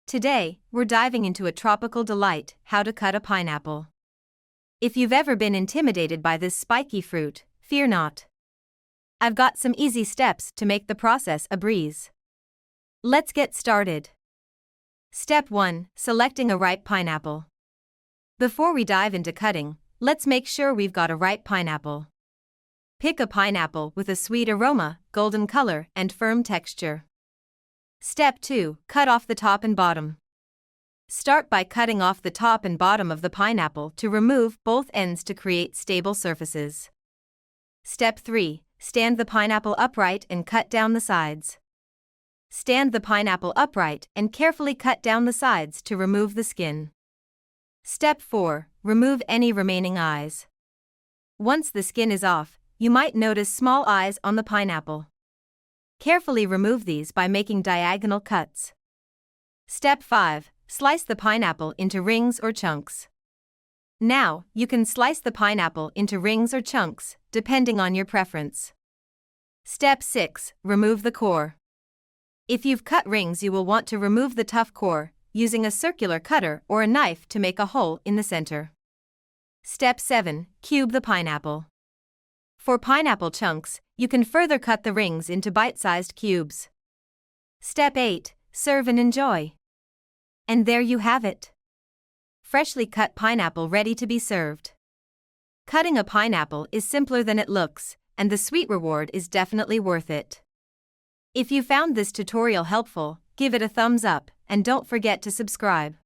Today, we're diving into a tropical delight: how to cut a pineapple. If you've ever been intimidated by this spiky fruit, fear not. I've got some easy steps to make the process a breeze. Let's get started. Step 1: Selecting a ripe pineapple. Before we dive into cutting, let's make sure we've got a ripe pineapple. Pick a pineapple with a sweet aroma, golden color, and firm texture. Step 2: Cut off the top and bottom. Start by cutting off the top and bottom of the pineapple to remove both ends to create stable surfaces. Step 3: Stand the pineapple upright and cut down the sides. Stand the pineapple upright and carefully cut down the sides to remove the skin. Step 4: Remove any remaining eyes. Once the skin is off, you might notice small eyes on the pineapple. Carefully remove these by making diagonal cuts. Step 5: Slice the pineapple into rings or chunks. Now, you can slice the pineapple into rings or chunks, depending on your preference. Step 6: Remove the core. If you've cut rings, you will want to remove the tough core, using a circular cutter or a knife to make a hole in the center. Step 7: Cube the pineapple. For pineapple chunks, you can further cut the rings into bite-sized cubes. Step 8: Serve and enjoy. And there you have it. Freshly cut pineapple ready to be served. Cutting a pineapple is simpler than it looks, and the sweet reward is definitely worth it. If you found this tutorial helpful, give it a thumbs up, and don't forget to subscribe.